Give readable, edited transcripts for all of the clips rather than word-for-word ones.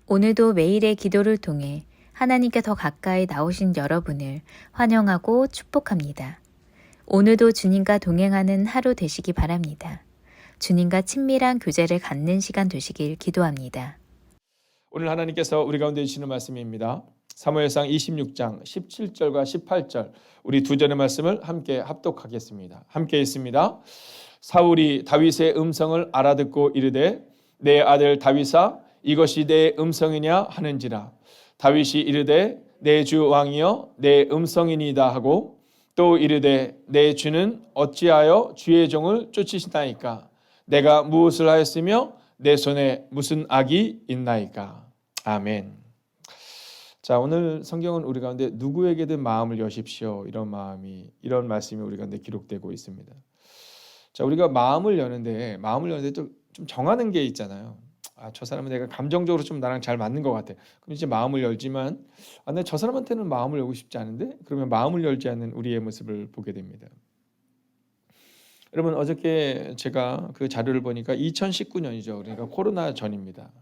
오늘도 매일의 기도를 통해 하나님께 더 가까이 나오신 여러분을 환영하고 축복합니다. 오늘도 주님과 동행하는 하루 되시기 바랍니다. 주님과 친밀한 교제를 갖는 시간 되시길 기도합니다. 오늘 하나님께서 우리 가운데 주시는 말씀입니다. 사무엘상 26장 17절과 18절 우리 두 절의 말씀을 함께 합독하겠습니다. 함께 있습니다. 사울이 다윗의 음성을 알아듣고 이르되 내 아들 다윗아 이것이 내 음성이냐 하는지라. 다윗이 이르되 내 주 왕이여 내 음성이니이다 하고 또 이르되 내 주는 어찌하여 주의 종을 쫓으시나이까. 내가 무엇을 하였으며 내 손에 무슨 악이 있나이까. 아멘. 자, 오늘 성경은 우리 가운데 누구에게든 마음을 여십시오. 이런 말씀이 우리 가운데 기록되고 있습니다. 자, 우리가 마음을 여는데 좀 정하는 게 있잖아요. 저 사람은 내가 감정적으로 좀 나랑 잘 맞는 것 같아. 그럼 이제 마음을 열지만 내가 저 사람한테는 마음을 열고 싶지 않은데 그러면 마음을 열지 않는 우리의 모습을 보게 됩니다. 여러분, 어저께 제가 그 자료를 보니까 2019년이죠. 그러니까 코로나 전입니다.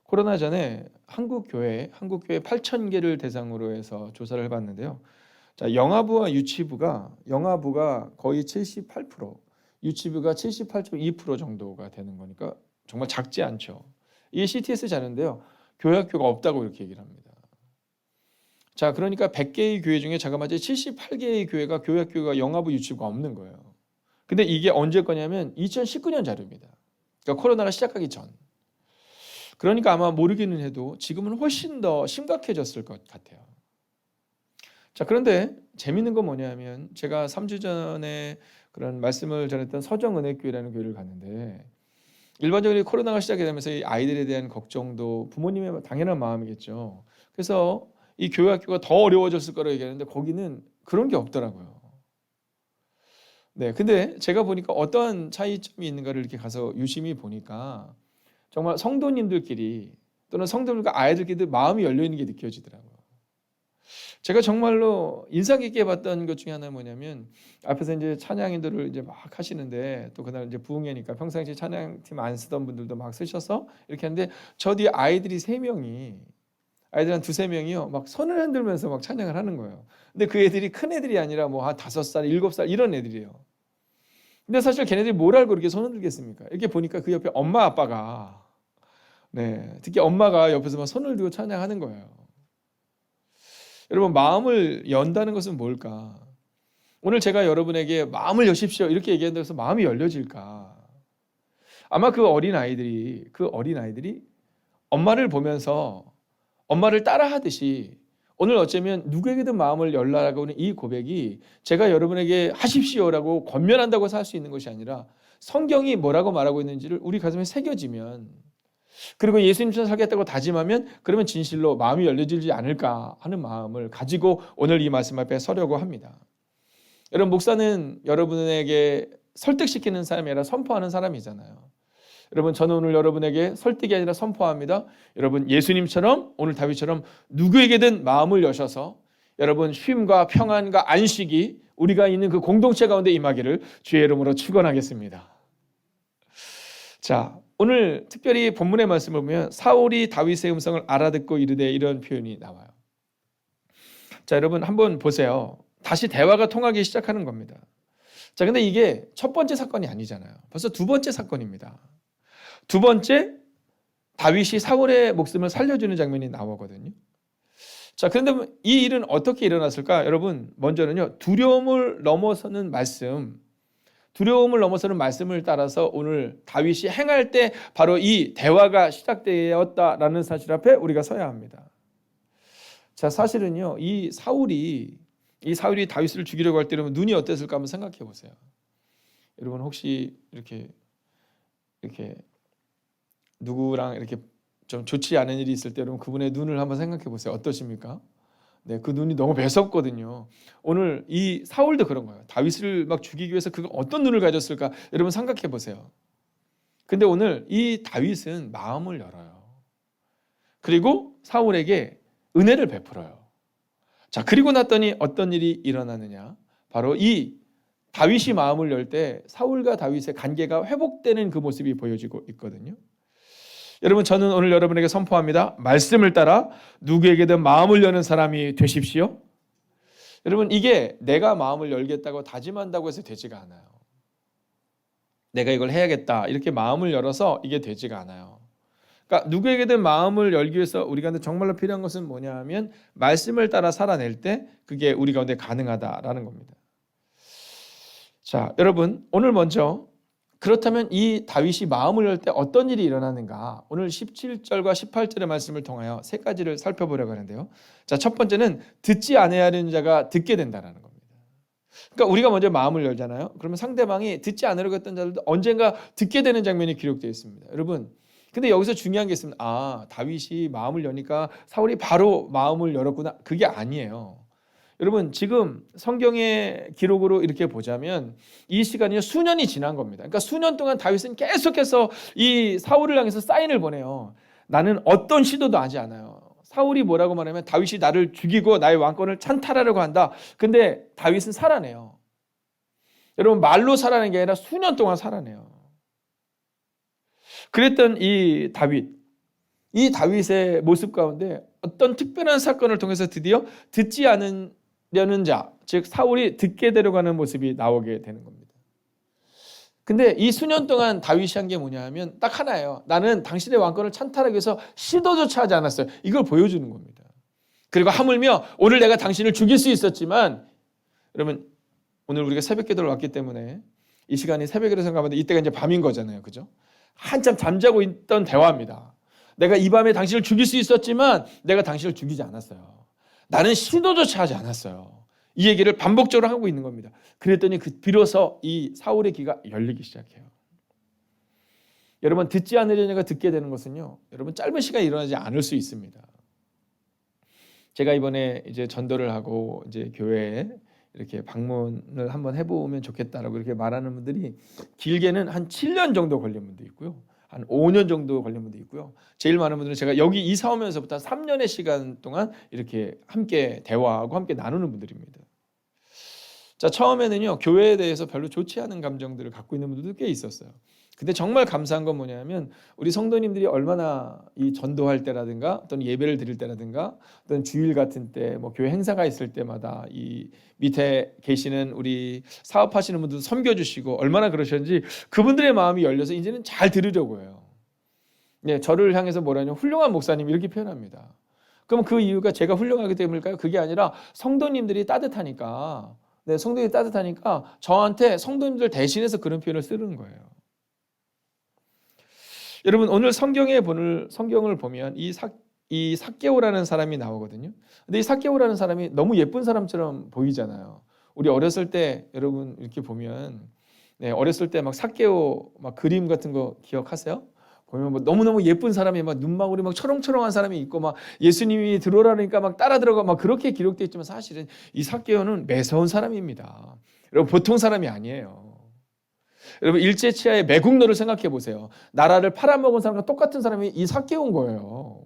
코로나 전에 한국 교회 8,000개를 대상으로 해서 조사를 해봤는데요. 자, 영아부와 유치부가 거의 78%, 유치부가 78.2% 정도가 되는 거니까 정말 작지 않죠. 이게 CTS 자료인데요. 교회 학교가 없다고 이렇게 얘기를 합니다. 자, 그러니까 100개의 교회 중에 자그마치 78개의 교회가 교회 학교가 영아부 유치부가 없는 거예요. 근데 이게 언제 거냐면 2019년 자료입니다. 그러니까 코로나가 시작하기 전. 그러니까 아마 모르기는 해도 지금은 훨씬 더 심각해졌을 것 같아요. 자, 그런데 재밌는 건 뭐냐면 제가 3주 전에 그런 말씀을 전했던 서정은혜교회라는 교회를 갔는데 일반적으로 코로나가 시작이 되면서 이 아이들에 대한 걱정도 부모님의 당연한 마음이겠죠. 그래서 이 교회 학교가 더 어려워졌을 거라고 얘기하는데 거기는 그런 게 없더라고요. 네, 근데 제가 보니까 어떠한 차이점이 있는가를 이렇게 가서 유심히 보니까 정말 성도님들끼리 또는 성도들과 아이들끼리 마음이 열려 있는 게 느껴지더라고요. 제가 정말로 인상 깊게 봤던 것 중에 하나는 뭐냐면 앞에서 이제 찬양인들을 이제 막 하시는데 또 그날 이제 부흥회니까 평상시 찬양팀 안 쓰던 분들도 막 쓰셔서 이렇게 하는데 저 뒤에 아이들이 3명이 아이들 한 2-3명이요 막 손을 흔들면서 막 찬양을 하는 거예요. 근데 그 애들이 큰 애들이 아니라 뭐 한 5살, 7살 이런 애들이에요. 근데 사실 걔네들이 뭘 알고 이렇게 손 흔들겠습니까? 이렇게 보니까 그 옆에 엄마 아빠가 특히 엄마가 옆에서 막 손을 들고 찬양하는 거예요. 여러분, 마음을 연다는 것은 뭘까? 오늘 제가 여러분에게 마음을 여십시오 이렇게 얘기한다고 해서 마음이 열려질까? 아마 그 어린아이들이 엄마를 보면서 엄마를 따라하듯이 오늘 어쩌면 누구에게든 마음을 열라라고 하는 이 고백이 제가 여러분에게 하십시오라고 권면한다고 해서 할 수 있는 것이 아니라 성경이 뭐라고 말하고 있는지를 우리 가슴에 새겨지면 그리고 예수님처럼 살겠다고 다짐하면 그러면 진실로 마음이 열려지지 않을까 하는 마음을 가지고 오늘 이 말씀 앞에 서려고 합니다. 여러분, 목사는 여러분에게 설득시키는 사람이 아니라 선포하는 사람이잖아요. 여러분, 저는 오늘 여러분에게 설득이 아니라 선포합니다. 여러분, 예수님처럼 오늘 다윗처럼 누구에게든 마음을 여셔서 여러분 쉼과 평안과 안식이 우리가 있는 그 공동체 가운데 임하기를 주의 이름으로 축원하겠습니다. 자, 오늘 특별히 본문의 말씀을 보면 사울이 다윗의 음성을 알아듣고 이르되 이런 표현이 나와요. 자, 여러분 한번 보세요. 다시 대화가 통하기 시작하는 겁니다. 자, 근데 이게 첫 번째 사건이 아니잖아요. 벌써 두 번째 사건입니다. 두 번째, 다윗이 사울의 목숨을 살려주는 장면이 나오거든요. 자, 그런데 이 일은 어떻게 일어났을까? 여러분, 먼저는요, 두려움을 넘어서는 말씀을 따라서 오늘 다윗이 행할 때 바로 이 대화가 시작되었다라는 사실 앞에 우리가 서야 합니다. 자, 사실은요, 이 사울이 다윗을 죽이려고 할 때 눈이 어땠을까 한번 생각해 보세요. 여러분, 혹시 이렇게 누구랑 이렇게 좀 좋지 않은 일이 있을 때 여러분 그분의 눈을 한번 생각해 보세요. 어떠십니까? 네, 그 눈이 너무 매섭거든요. 오늘 이 사울도 그런 거예요. 다윗을 막 죽이기 위해서 그가 어떤 눈을 가졌을까? 여러분 생각해 보세요. 근데 오늘 이 다윗은 마음을 열어요. 그리고 사울에게 은혜를 베풀어요. 자, 그리고 났더니 어떤 일이 일어나느냐? 바로 이 다윗이 마음을 열 때 사울과 다윗의 관계가 회복되는 그 모습이 보여지고 있거든요. 여러분, 저는 오늘 여러분에게 선포합니다. 말씀을 따라 누구에게든 마음을 여는 사람이 되십시오. 여러분, 이게 내가 마음을 열겠다고 다짐한다고 해서 되지가 않아요. 내가 이걸 해야겠다 이렇게 마음을 열어서 이게 되지가 않아요. 그러니까 누구에게든 마음을 열기 위해서 우리 가운데 정말로 필요한 것은 뭐냐 하면 말씀을 따라 살아낼 때 그게 우리 가운데 가능하다라는 겁니다. 자, 여러분, 오늘 먼저 그렇다면 이 다윗이 마음을 열 때 어떤 일이 일어나는가? 오늘 17절과 18절의 말씀을 통하여 세 가지를 살펴보려고 하는데요. 자, 첫 번째는 듣지 않아야 하는 자가 듣게 된다는 겁니다. 그러니까 우리가 먼저 마음을 열잖아요. 그러면 상대방이 듣지 않으려고 했던 자들도 언젠가 듣게 되는 장면이 기록되어 있습니다. 여러분, 근데 여기서 중요한 게 있습니다. 아, 다윗이 마음을 여니까 사울이 바로 마음을 열었구나. 그게 아니에요. 여러분, 지금 성경의 기록으로 이렇게 보자면 이 시간이 수년이 지난 겁니다. 그러니까 수년 동안 다윗은 계속해서 이 사울을 향해서 사인을 보내요. 나는 어떤 시도도 하지 않아요. 사울이 뭐라고 말하면 다윗이 나를 죽이고 나의 왕권을 찬탈하려고 한다. 근데 다윗은 살아내요. 여러분, 말로 살아낸 게 아니라 수년 동안 살아내요. 그랬던 이 다윗의 모습 가운데 어떤 특별한 사건을 통해서 드디어 듣지 않으려는 자, 즉 사울이 듣게 되려고 모습이 나오게 되는 겁니다. 근데 이 수년 동안 다윗이 한 게 뭐냐 하면 딱 하나예요. 나는 당신의 왕권을 찬탈하기 위해서 시도조차 하지 않았어요. 이걸 보여주는 겁니다. 그리고 하물며 오늘 내가 당신을 죽일 수 있었지만, 여러분, 오늘 우리가 새벽 기도를 왔기 때문에 이 시간이 새벽이라고 생각하는데 이때가 이제 밤인 거잖아요. 그죠? 한참 잠자고 있던 대화입니다. 내가 이 밤에 당신을 죽일 수 있었지만 내가 당신을 죽이지 않았어요. 나는 시도조차 하지 않았어요. 이 얘기를 반복적으로 하고 있는 겁니다. 그랬더니 비로소 이 사울의 귀가 열리기 시작해요. 여러분, 듣지 않으려니까 듣게 되는 것은요, 여러분, 짧은 시간에 일어나지 않을 수 있습니다. 제가 이번에 이제 전도를 하고 이제 교회에 이렇게 방문을 한번 해보면 좋겠다라고 이렇게 말하는 분들이 길게는 한 7년 정도 걸린 분도 있고요, 한 5년 정도 걸린 분도 있고요. 제일 많은 분들은 제가 여기 이사 오면서부터 3년의 시간 동안 이렇게 함께 대화하고 함께 나누는 분들입니다. 자, 처음에는요, 교회에 대해서 별로 좋지 않은 감정들을 갖고 있는 분들도 꽤 있었어요. 근데 정말 감사한 건 뭐냐면 우리 성도님들이 얼마나 이 전도할 때라든가 어떤 예배를 드릴 때라든가 어떤 주일 같은 때 뭐 교회 행사가 있을 때마다 이 밑에 계시는 우리 사업하시는 분들 섬겨주시고 얼마나 그러셨는지 그분들의 마음이 열려서 이제는 잘 들으려고 해요. 네, 저를 향해서 뭐라냐, 훌륭한 목사님 이렇게 표현합니다. 그럼 그 이유가 제가 훌륭하기 때문일까요? 그게 아니라 성도님들이 따뜻하니까, 네, 성도님들이 따뜻하니까 저한테 성도님들 대신해서 그런 표현을 쓰는 거예요. 여러분, 오늘 성경을 보면 이 삭개오라는 사람이 나오거든요. 근데 이 삭개오라는 사람이 너무 예쁜 사람처럼 보이잖아요. 우리 어렸을 때 여러분 이렇게 보면, 네, 어렸을 때 막 삭개오 막 그림 같은 거 기억하세요? 보면 뭐 너무너무 예쁜 사람이 막 눈망울이 막 초롱초롱한 사람이 있고 막 예수님이 들어오라니까 막 따라 들어가 막 그렇게 기록되어 있지만 사실은 이 삭개오는 매서운 사람입니다. 여러분, 보통 사람이 아니에요. 여러분, 일제치하의 매국노를 생각해 보세요. 나라를 팔아먹은 사람과 똑같은 사람이 이 삭개오인 거예요.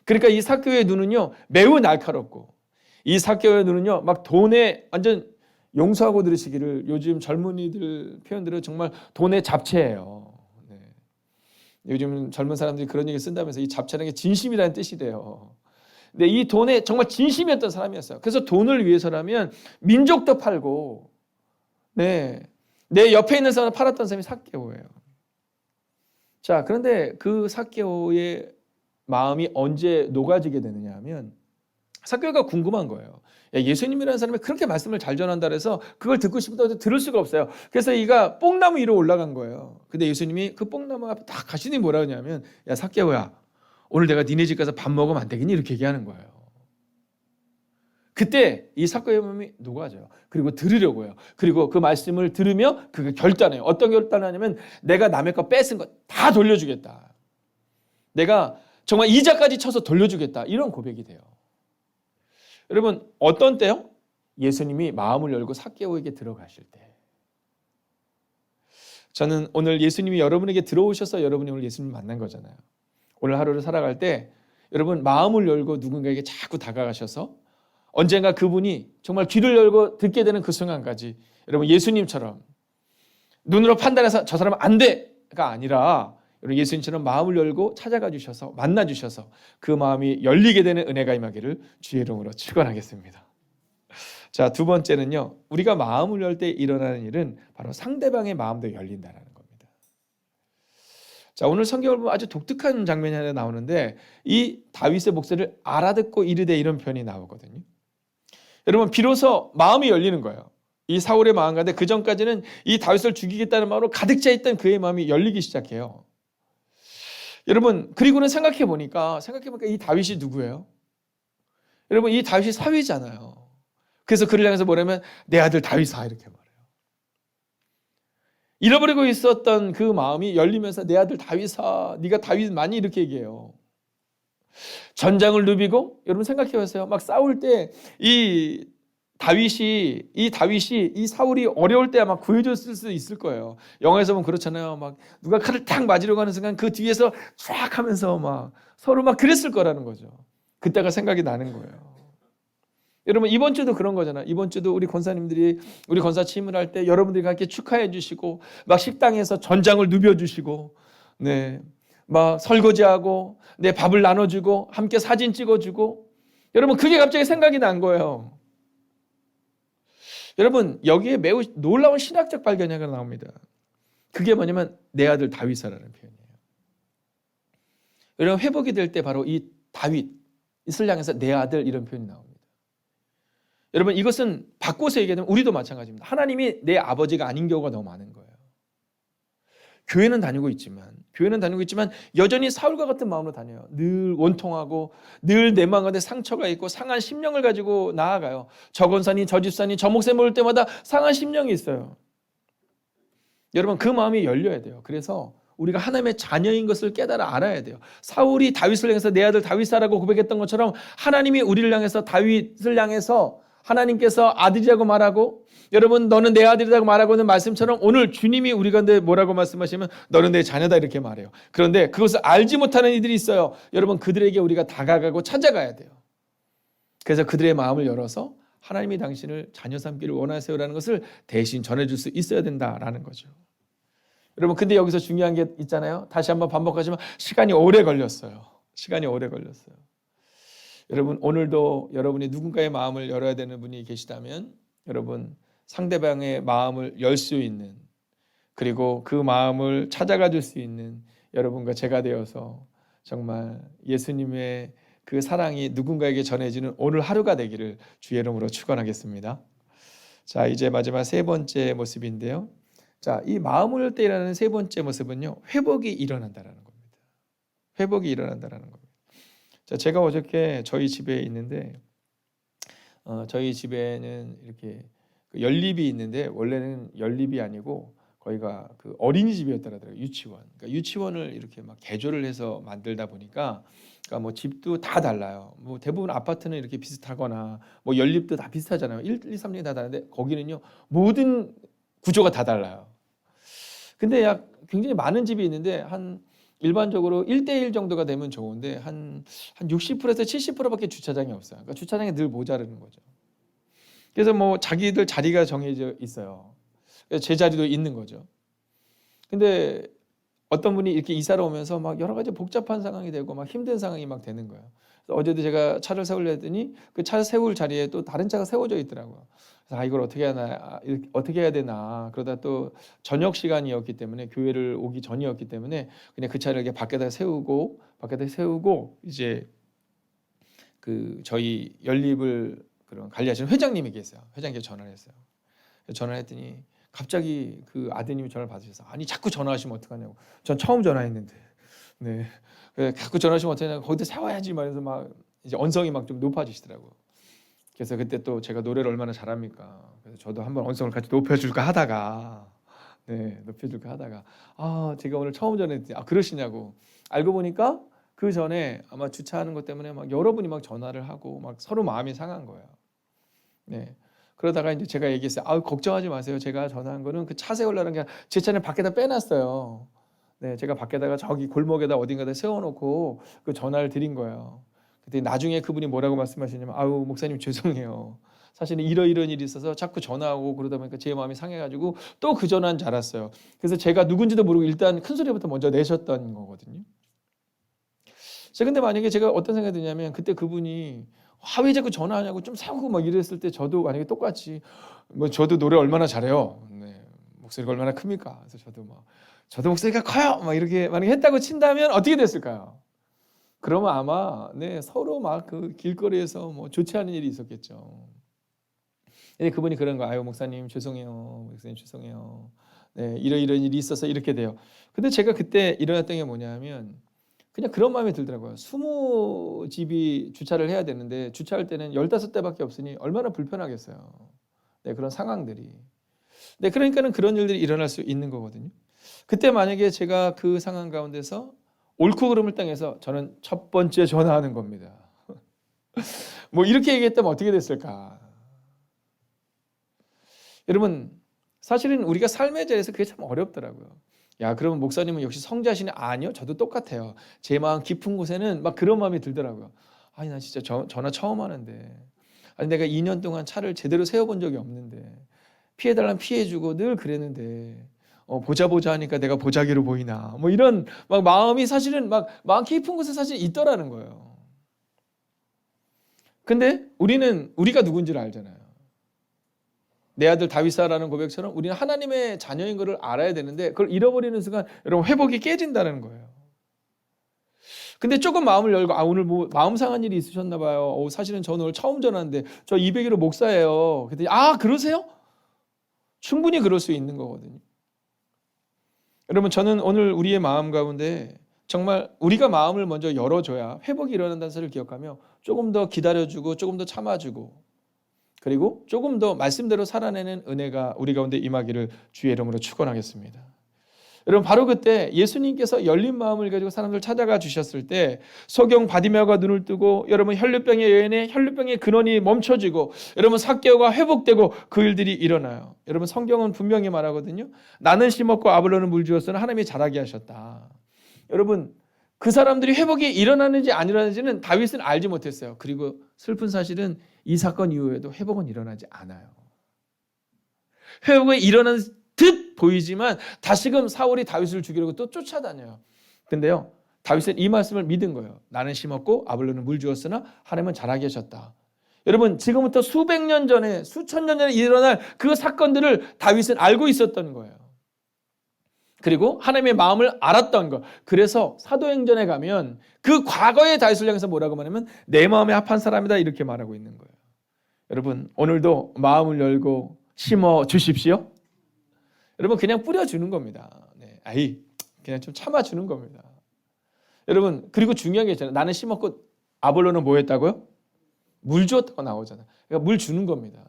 그러니까 이 삭개오의 눈은요, 매우 날카롭고, 이 삭개오의 눈은요, 막 돈에 완전, 용서하고 들으시기를, 요즘 젊은이들 표현들은 정말 돈의 잡채예요. 네. 요즘 젊은 사람들이 그런 얘기 쓴다면서 이 잡채라는 게 진심이라는 뜻이래요. 근데 이 돈에 정말 진심이었던 사람이었어요. 그래서 돈을 위해서라면 민족도 팔고, 네, 내 옆에 있는 사람을 팔았던 사람이 삭개오예요. 자, 그런데 그 삭개오의 마음이 언제 녹아지게 되느냐 하면 삭개오가 궁금한 거예요. 야, 예수님이라는 사람이 그렇게 말씀을 잘 전한다 해서 그걸 듣고 싶다고 들을 수가 없어요. 그래서 이가 뽕나무 위로 올라간 거예요. 근데 예수님이 그 뽕나무 앞에 딱 가시니 뭐라 하냐면, 야, 삭개오야, 오늘 내가 니네 집 가서 밥 먹으면 안 되겠니? 이렇게 얘기하는 거예요. 그때 이 삭개오의 마음이 녹아져요. 그리고 들으려고 해요. 그리고 그 말씀을 들으며 그게 결단해요. 어떤 결단을 하냐면 내가 남의 거 뺏은 거 다 돌려주겠다. 내가 정말 이자까지 쳐서 돌려주겠다. 이런 고백이 돼요. 여러분, 어떤 때요? 예수님이 마음을 열고 삭개오에게 들어가실 때. 저는 오늘 예수님이 여러분에게 들어오셔서 여러분이 오늘 예수님을 만난 거잖아요. 오늘 하루를 살아갈 때 여러분 마음을 열고 누군가에게 자꾸 다가가셔서 언젠가 그분이 정말 귀를 열고 듣게 되는 그 순간까지 여러분 예수님처럼 눈으로 판단해서 저 사람은 안 돼가 아니라 여러분 예수님처럼 마음을 열고 찾아가 주셔서 만나 주셔서 그 마음이 열리게 되는 은혜가 임하기를 주의 이름으로 축원하겠습니다. 자, 두 번째는요. 우리가 마음을 열 때 일어나는 일은 바로 상대방의 마음도 열린다라는 겁니다. 자, 오늘 성경을 보면 아주 독특한 장면이 하나 나오는데 이 다윗의 목소리를 알아듣고 이르되 이런 표현이 나오거든요. 여러분 비로소 마음이 열리는 거예요. 이 사울의 마음 가운데 그 전까지는 이 다윗을 죽이겠다는 마음으로 가득 차 있던 그의 마음이 열리기 시작해요. 여러분 그리고는 생각해 보니까 이 다윗이 누구예요? 여러분 이 다윗이 사위잖아요. 그래서 그를 향해서 뭐냐면 내 아들 다윗아 이렇게 말해요. 잃어버리고 있었던 그 마음이 열리면서 내 아들 다윗아 네가 다윗 많이 이렇게 얘기해요. 전장을 누비고 여러분 생각해 보세요. 막 싸울 때 이 다윗이 이 사울이 어려울 때 아마 구해줬을 수 있을 거예요. 영화에서 보면 그렇잖아요. 막 누가 칼을 탁 맞으려고 하는 순간 그 뒤에서 쫙 하면서 막 서로 막 그랬을 거라는 거죠. 그때가 생각이 나는 거예요. 여러분 이번 주도 그런 거잖아요. 이번 주도 우리 권사님들이 우리 권사 취임을 할 때 여러분들이 함께 축하해 주시고 막 식당에서 전장을 누벼 주시고 네. 막 설거지하고 내 밥을 나눠주고 함께 사진 찍어주고 여러분 그게 갑자기 생각이 난 거예요. 여러분 여기에 매우 놀라운 신학적 발견이 하나 나옵니다. 그게 뭐냐면 내 아들 다윗이라는 표현이에요. 여러분 회복이 될 때 바로 이 다윗 이슬 향해서 내 아들 이런 표현이 나옵니다. 여러분 이것은 바꿔서 얘기하면 우리도 마찬가지입니다. 하나님이 내 아버지가 아닌 경우가 너무 많은 거예요. 교회는 다니고 있지만 여전히 사울과 같은 마음으로 다녀요. 늘 원통하고 늘 내 마음 가운데 상처가 있고 상한 심령을 가지고 나아가요. 저 권사님, 저 집사님, 저 목사님 볼 때마다 상한 심령이 있어요. 여러분 그 마음이 열려야 돼요. 그래서 우리가 하나님의 자녀인 것을 깨달아 알아야 돼요. 사울이 다윗을 향해서 내 아들 다윗아라고 고백했던 것처럼 하나님이 우리를 향해서 다윗을 향해서 하나님께서 아들이라고 말하고 여러분 너는 내 아들이라고 말하고 있는 말씀처럼 오늘 주님이 우리 가운데 뭐라고 말씀하시면 너는 내 자녀다 이렇게 말해요. 그런데 그것을 알지 못하는 이들이 있어요. 여러분 그들에게 우리가 다가가고 찾아가야 돼요. 그래서 그들의 마음을 열어서 하나님이 당신을 자녀 삼기를 원하세요라는 것을 대신 전해줄 수 있어야 된다라는 거죠. 여러분 근데 여기서 중요한 게 있잖아요. 다시 한번 반복하지만 시간이 오래 걸렸어요. 여러분 오늘도 여러분이 누군가의 마음을 열어야 되는 분이 계시다면 여러분 상대방의 마음을 열 수 있는 그리고 그 마음을 찾아가 줄 수 있는 여러분과 제가 되어서 정말 예수님의 그 사랑이 누군가에게 전해지는 오늘 하루가 되기를 주의 이름으로 축원하겠습니다. 자 이제 마지막 세 번째 모습인데요. 자, 이 마음을 열 때 일어나는 세 번째 모습은요. 회복이 일어난다라는 겁니다. 회복이 일어난다라는 겁니다. 자, 제가 어저께 저희 집에 있는데 저희 집에는 이렇게 그 연립이 있는데 원래는 연립이 아니고 거기가 그 어린이집이었더라고요. 유치원. 그러니까 유치원을 이렇게 막 개조를 해서 만들다 보니까 그러니까 뭐 집도 다 달라요. 뭐 대부분 아파트는 이렇게 비슷하거나 뭐 연립도 다 비슷하잖아요. 1, 2, 3층이 다 다른데 거기는요. 모든 구조가 다 달라요. 근데 굉장히 많은 집이 있는데 한 일반적으로 1대1 정도가 되면 좋은데 한 60%에서 70%밖에 주차장이 없어요. 그러니까 주차장이 늘 모자르는 거죠. 그래서 뭐 자기들 자리가 정해져 있어요. 그래서 제 자리도 있는 거죠. 근데 어떤 분이 이렇게 이사를 오면서 막 여러 가지 복잡한 상황이 되고 막 힘든 상황이 막 되는 거예요. 그래서 어제도 제가 차를 세우려 했더니 그 차 세울 자리에 또 다른 차가 세워져 있더라고요. 그래서 이걸 어떻게 하나, 어떻게 해야 되나. 그러다 또 저녁 시간이었기 때문에 교회를 오기 전이었기 때문에 그냥 그 차를 이렇게 밖에다 세우고 이제 그 저희 연립을 그런 관리하시는 회장님이 계세요. 회장님께 전화를 했어요. 전화를 했더니 갑자기 그 아드님이 전화를 받으셔서 아니 자꾸 전화하시면 어떡하냐고. 전 처음 전화했는데 네 자꾸 전화하시면 어떡하냐고. 거기다 세워야지 말해서 막 이제 언성이 막 좀 높아지시더라고요. 그래서 그때 또 제가 노래를 얼마나 잘합니까. 그래서 저도 한번 언성을 같이 높여줄까 하다가 제가 오늘 처음 전화했더니 그러시냐고. 알고 보니까 그 전에 아마 주차하는 것 때문에 막 여러분이 막 전화를 하고 막 서로 마음이 상한 거예요. 네. 그러다가 이제 제가 얘기했어요. 걱정하지 마세요. 제가 전화한 거는 그 차 세우려는 게 제 차는 밖에다 빼놨어요. 네, 제가 밖에다가 저기 골목에다 어딘가다 세워놓고 그 전화를 드린 거예요. 그때 나중에 그분이 뭐라고 말씀하시냐면 목사님 죄송해요. 사실은 이런 일이 있어서 자꾸 전화하고 그러다 보니까 제 마음이 상해가지고 또 그 전화는 잘 왔어요. 그래서 제가 누군지도 모르고 일단 큰 소리부터 먼저 내셨던 거거든요. 근데 만약에 제가 어떤 생각이 드냐면 그때 그분이 왜 자꾸 전화하냐고 좀 사고 막 이랬을 때 저도 만약에 똑같이 뭐 저도 노래 얼마나 잘해요. 네, 목소리가 얼마나 큽니까? 그래서 저도 목소리가 커요. 막 이렇게 만약에 했다고 친다면 어떻게 됐을까요? 그러면 아마 네, 서로 막 그 길거리에서 뭐 좋지 않은 일이 있었겠죠. 근데 그분이 그런 거, 아유 목사님 죄송해요, 목사님 죄송해요. 네, 이런 일이 있어서 이렇게 돼요. 근데 제가 그때 일어났던 게 뭐냐면 그냥 그런 마음이 들더라고요. 20집이 주차를 해야 되는데 주차할 때는 15대밖에 없으니 얼마나 불편하겠어요. 네, 그런 상황들이. 네, 그러니까는 그런 일들이 일어날 수 있는 거거든요. 그때 만약에 제가 그 상황 가운데서 옳고 그름을 땅에서 저는 첫 번째 전화하는 겁니다. 뭐 이렇게 얘기했다면 어떻게 됐을까? 여러분, 사실은 우리가 삶의 자리에서 그게 참 어렵더라고요. 야, 그러면 목사님은 역시 성자시네? 아니요, 저도 똑같아요. 제 마음 깊은 곳에는 막 그런 마음이 들더라고요. 아니, 나 진짜 전화 처음 하는데, 아니 내가 2년 동안 차를 제대로 세워본 적이 없는데, 피해달라면 피해주고 늘 그랬는데, 보자 하니까 내가 보자기로 보이나? 뭐 이런 막 마음이 사실은 막 마음 깊은 곳에 사실 있더라는 거예요. 근데 우리가 누군지를 알잖아요. 내 아들 다윗사라는 고백처럼 우리는 하나님의 자녀인 것을 알아야 되는데 그걸 잃어버리는 순간 여러분 회복이 깨진다는 거예요. 근데 조금 마음을 열고 오늘 뭐 마음 상한 일이 있으셨나 봐요. 사실은 저는 오늘 처음 전화하는데 저 201호 목사예요. 그랬더니 그러세요? 충분히 그럴 수 있는 거거든요. 여러분 저는 오늘 우리의 마음 가운데 정말 우리가 마음을 먼저 열어줘야 회복이 일어난다는 사실을 기억하며 조금 더 기다려주고 조금 더 참아주고 그리고 조금 더 말씀대로 살아내는 은혜가 우리 가운데 임하기를 주의 이름으로 축원하겠습니다. 여러분 바로 그때 예수님께서 열린 마음을 가지고 사람들 찾아가 주셨을 때 소경 바디메오가 눈을 뜨고 여러분 혈류병의 여인의 혈류병의 근원이 멈춰지고 여러분 삭개오가 회복되고 그 일들이 일어나요. 여러분 성경은 분명히 말하거든요. 나는 심었고 아볼로는 물주었으나 하나님이 자라게 하셨다. 여러분 그 사람들이 회복이 일어나는지 안 일어나는지는 다윗은 알지 못했어요. 그리고 슬픈 사실은 이 사건 이후에도 회복은 일어나지 않아요. 회복이 일어난 듯 보이지만 다시금 사울이 다윗을 죽이려고 또 쫓아다녀요. 근데요, 다윗은 이 말씀을 믿은 거예요. 나는 심었고 아볼로는 물 주었으나 하나님은 자라게 하셨다. 여러분 지금부터 수백 년 전에 수천 년 전에 일어날 그 사건들을 다윗은 알고 있었던 거예요. 그리고 하나님의 마음을 알았던 것. 그래서 사도행전에 가면 그 과거의 다윗을 향해서 뭐라고 말하면 내 마음에 합한 사람이다 이렇게 말하고 있는 거예요. 여러분 오늘도 마음을 열고 심어 주십시오. 여러분 그냥 뿌려주는 겁니다. 네. 그냥 좀 참아주는 겁니다. 여러분 그리고 중요한 게 있잖아요. 나는 심었고 아볼로는 뭐 했다고요? 물 주었다고 나오잖아요. 그러니까 물 주는 겁니다.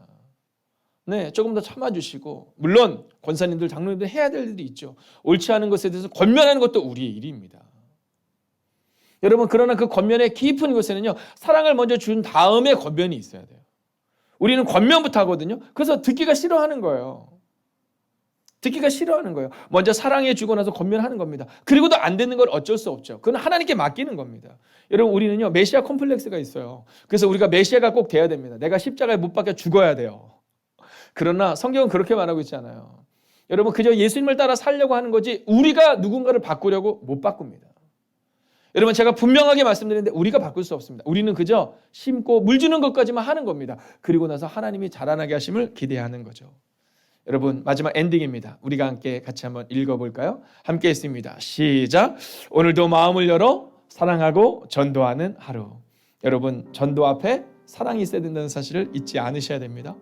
네, 조금 더 참아주시고 물론 권사님들, 장로님들 해야 될 일이 있죠. 옳지 않은 것에 대해서 권면하는 것도 우리의 일입니다. 여러분 그러나 그 권면의 깊은 곳에는요. 사랑을 먼저 준 다음에 권면이 있어야 돼요. 우리는 권면부터 하거든요. 그래서 듣기가 싫어하는 거예요. 먼저 사랑해 주고 나서 권면하는 겁니다. 그리고도 안 되는 건 어쩔 수 없죠. 그건 하나님께 맡기는 겁니다. 여러분 우리는요. 메시아 콤플렉스가 있어요. 그래서 우리가 메시아가 꼭 돼야 됩니다. 내가 십자가에 못 박혀 죽어야 돼요. 그러나 성경은 그렇게 말하고 있지 않아요. 여러분 그저 예수님을 따라 살려고 하는 거지 우리가 누군가를 바꾸려고 못 바꿉니다. 여러분 제가 분명하게 말씀드리는데 우리가 바꿀 수 없습니다. 우리는 그저 심고 물 주는 것까지만 하는 겁니다. 그리고 나서 하나님이 자라나게 하심을 기대하는 거죠. 여러분 마지막 엔딩입니다. 우리가 함께 같이 한번 읽어볼까요? 함께 했습니다. 시작. 오늘도 마음을 열어 사랑하고 전도하는 하루. 여러분 전도 앞에 사랑이 있어야 된다는 사실을 잊지 않으셔야 됩니다.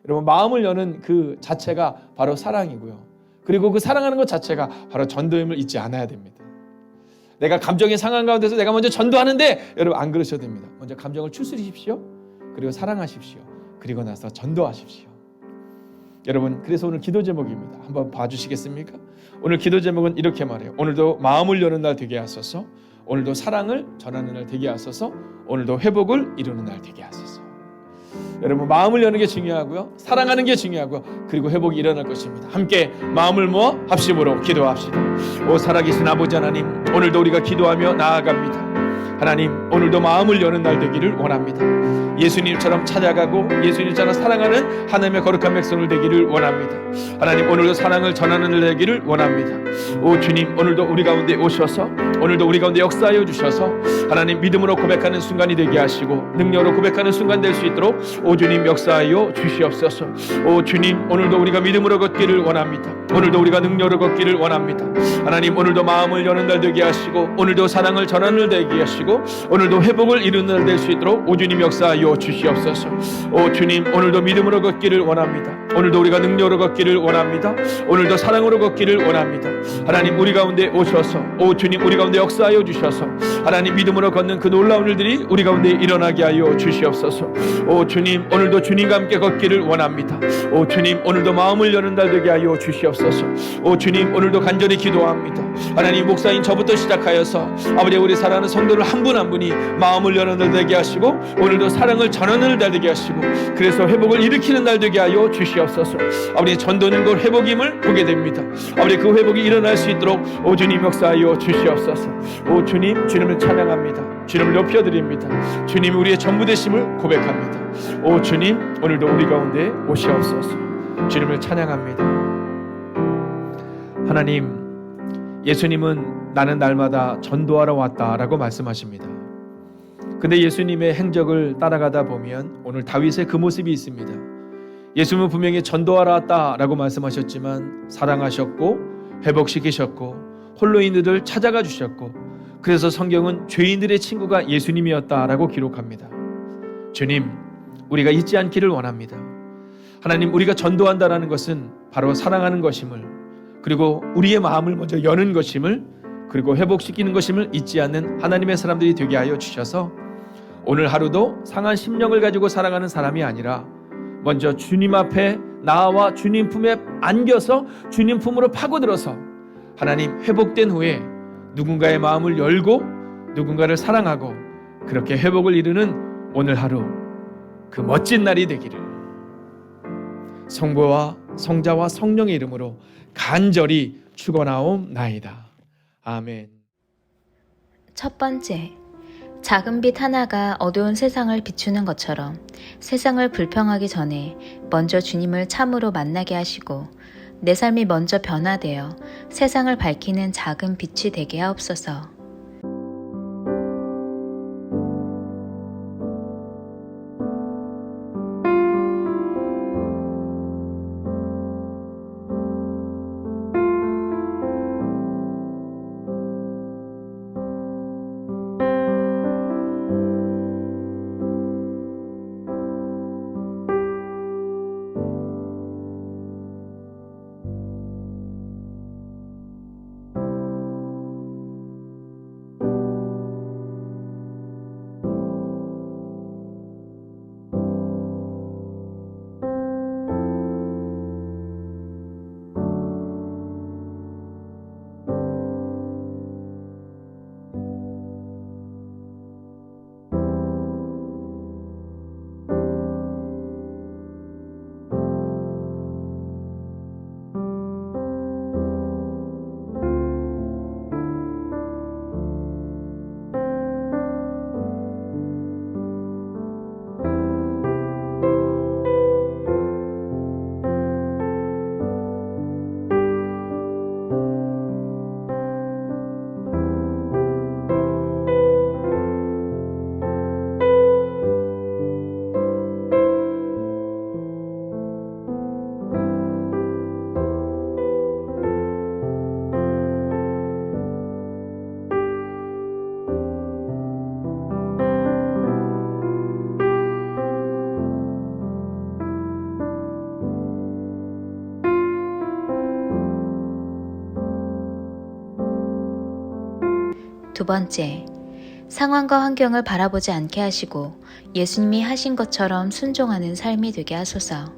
여러분 마음을 여는 그 자체가 바로 사랑이고요. 그리고 그 사랑하는 것 자체가 바로 전도임을 잊지 않아야 됩니다. 내가 감정의 상황 가운데서 내가 먼저 전도하는데 여러분 안 그러셔도 됩니다. 먼저 감정을 추스리십시오. 그리고 사랑하십시오. 그리고 나서 전도하십시오. 여러분 그래서 오늘 기도 제목입니다. 한번 봐주시겠습니까? 오늘 기도 제목은 이렇게 말해요. 오늘도 마음을 여는 날 되게 하소서. 오늘도 사랑을 전하는 날 되게 하소서. 오늘도 회복을 이루는 날 되게 하소서. 여러분 마음을 여는 게 중요하고요. 사랑하는 게 중요하고요. 그리고 회복이 일어날 것입니다. 함께 마음을 모아 합심으로 기도합시다. 오 살아계신 아버지 하나님 오늘도 우리가 기도하며 나아갑니다. 하나님, 오늘도 마음을 여는 날 되기를 원합니다. 예수님처럼 찾아가고 예수님처럼 사랑하는 하나님의 거룩한 백성을 되기를 원합니다. 하나님, 오늘도 사랑을 전하는 날 되기를 원합니다. 오 주님, 오늘도 우리 가운데 오셔서 오늘도 우리 가운데 역사하여 주셔서 하나님, 믿음으로 고백하는 순간이 되게 하시고 능력으로 고백하는 순간 될 수 있도록 오 주님 역사하여 주시옵소서. 오 주님, 오늘도 우리가 믿음으로 걷기를 원합니다. 오늘도 우리가 능력으로 걷기를 원합니다. 하나님, 오늘도 마음을 여는 날 되게 하시고 오늘도 사랑을 전하는 날 되게 하시고 오늘도 회복을 이루는 날 될 수 있도록 오 주님 역사하여 주시옵소서. 오 주님, 오늘도 믿음으로 걷기를 원합니다. 오늘도 우리가 능력으로 걷기를 원합니다. 오늘도 사랑으로 걷기를 원합니다. 하나님, 우리 가운데 오셔서 오 주님, 우리 가운데 역사하여 주셔서 하나님, 믿음으로 걷는 그 놀라운 일들이 우리 가운데 일어나게 하여 주시옵소서. 오 주님, 오늘도 주님과 함께 걷기를 원합니다. 오 주님, 오늘도 마음을 여는 날 되게 하여 주시옵소서. 오 주님, 오늘도 간절히 기도합니다. 하나님, 목사인 저부터 시작하여서 아버지, 우리 사랑하는 성도를 한 분 한 분이 마음을 여는 날 되게 하시고 오늘도 사랑을 전하는 날 되게 하시고 그래서 회복을 일으키는 날 되게 하여 주시옵소서. 아버지, 전도는 그 회복임을 보게 됩니다. 아버지, 그 회복이 일어날 수 있도록 오 주님 역사하여 주시옵소서. 오 주님, 주님을 찬양합니다. 주님을 높여드립니다. 주님이 우리의 전부 되심을 고백합니다. 오 주님, 오늘도 우리 가운데 오시옵소서. 주님을 찬양합니다. 하나님, 예수님은 나는 날마다 전도하러 왔다라고 말씀하십니다. 근데 예수님의 행적을 따라가다 보면 오늘 다윗의 그 모습이 있습니다. 예수님은 분명히 전도하러 왔다라고 말씀하셨지만 사랑하셨고 회복시키셨고 홀로 있는 이들을 찾아가 주셨고 그래서 성경은 죄인들의 친구가 예수님이었다라고 기록합니다. 주님, 우리가 잊지 않기를 원합니다. 하나님, 우리가 전도한다라는 것은 바로 사랑하는 것임을, 그리고 우리의 마음을 먼저 여는 것임을, 그리고 회복시키는 것임을 잊지 않는 하나님의 사람들이 되게 하여 주셔서 오늘 하루도 상한 심령을 가지고 살아가는 사람이 아니라 먼저 주님 앞에 나와 주님 품에 안겨서 주님 품으로 파고들어서 하나님, 회복된 후에 누군가의 마음을 열고 누군가를 사랑하고 그렇게 회복을 이루는 오늘 하루, 그 멋진 날이 되기를 성부와 성자와 성령의 이름으로 간절히 축원하옵나이다. 아멘. 첫 번째, 작은 빛 하나가 어두운 세상을 비추는 것처럼 세상을 불평하기 전에 먼저 주님을 참으로 만나게 하시고 내 삶이 먼저 변화되어 세상을 밝히는 작은 빛이 되게 하옵소서. 두 번째, 상황과 환경을 바라보지 않게 하시고 예수님이 하신 것처럼 순종하는 삶이 되게 하소서.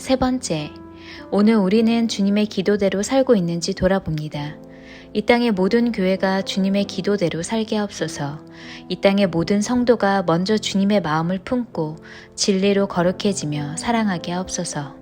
세 번째, 오늘 우리는 주님의 기도대로 살고 있는지 돌아봅니다. 이 땅의 모든 교회가 주님의 기도대로 살게 하옵소서. 이 땅의 모든 성도가 먼저 주님의 마음을 품고 진리로 거룩해지며 사랑하게 하옵소서.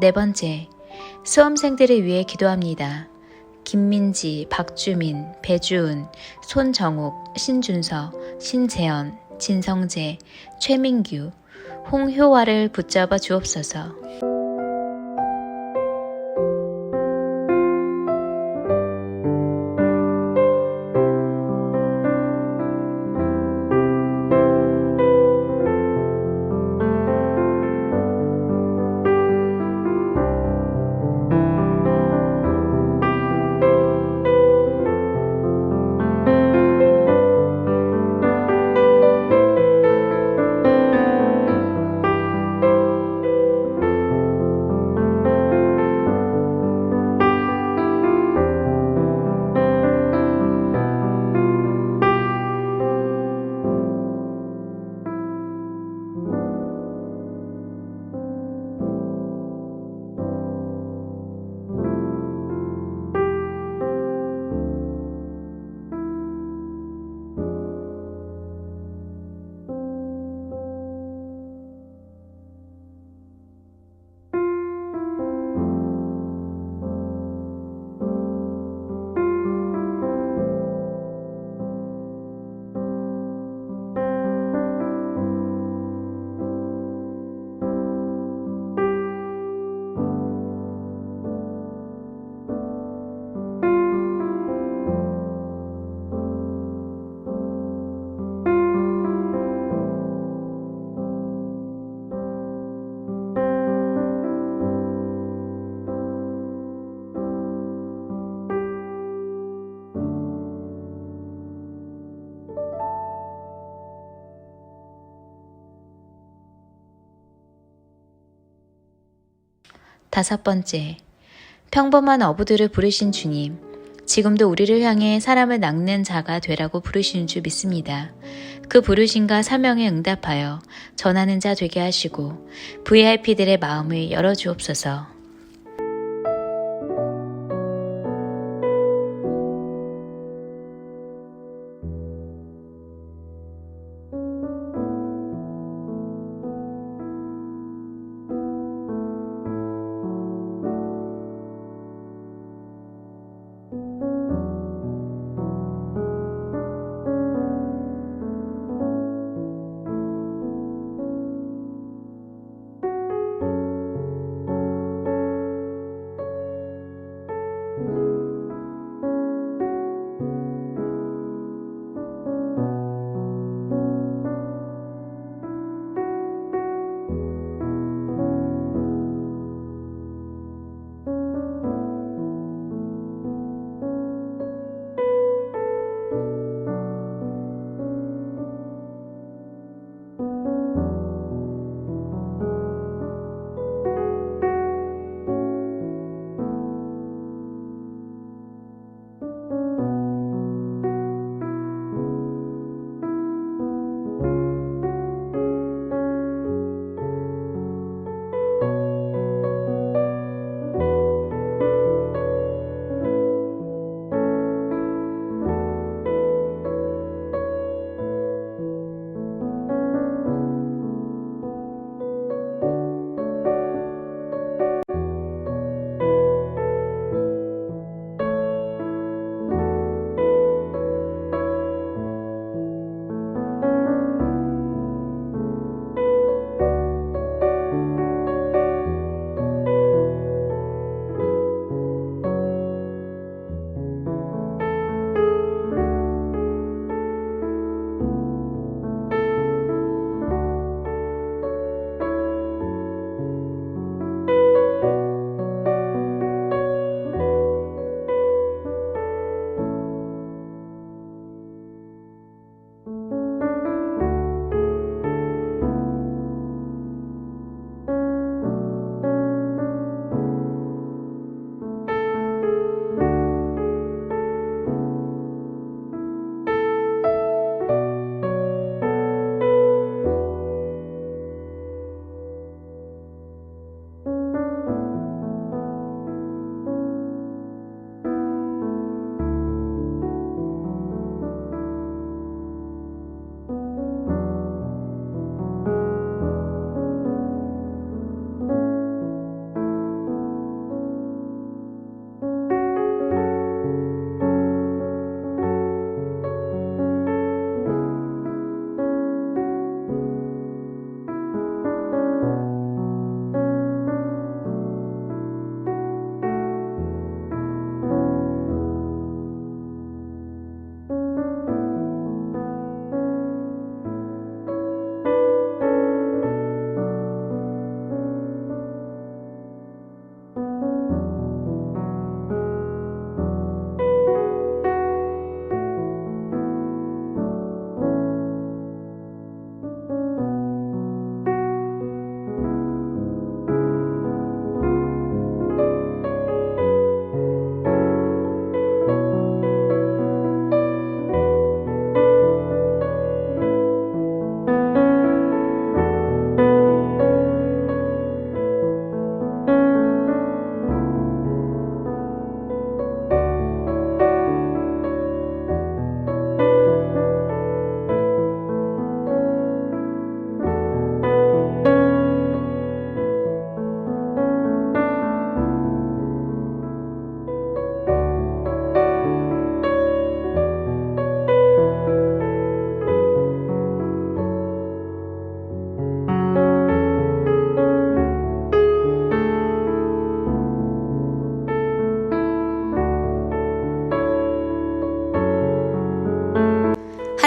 네 번째, 수험생들을 위해 기도합니다. 김민지, 박주민, 배주은, 손정욱, 신준서, 신재현, 진성재, 최민규, 홍효화를 붙잡아 주옵소서. 다섯 번째, 평범한 어부들을 부르신 주님, 지금도 우리를 향해 사람을 낚는 자가 되라고 부르시는 줄 믿습니다. 그 부르심과 사명에 응답하여 전하는 자 되게 하시고 VIP들의 마음을 열어주옵소서.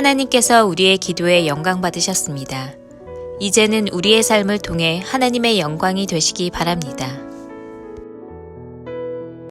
하나님께서 우리의 기도에 영광 받으셨습니다. 이제는 우리의 삶을 통해 하나님의 영광이 되시기 바랍니다.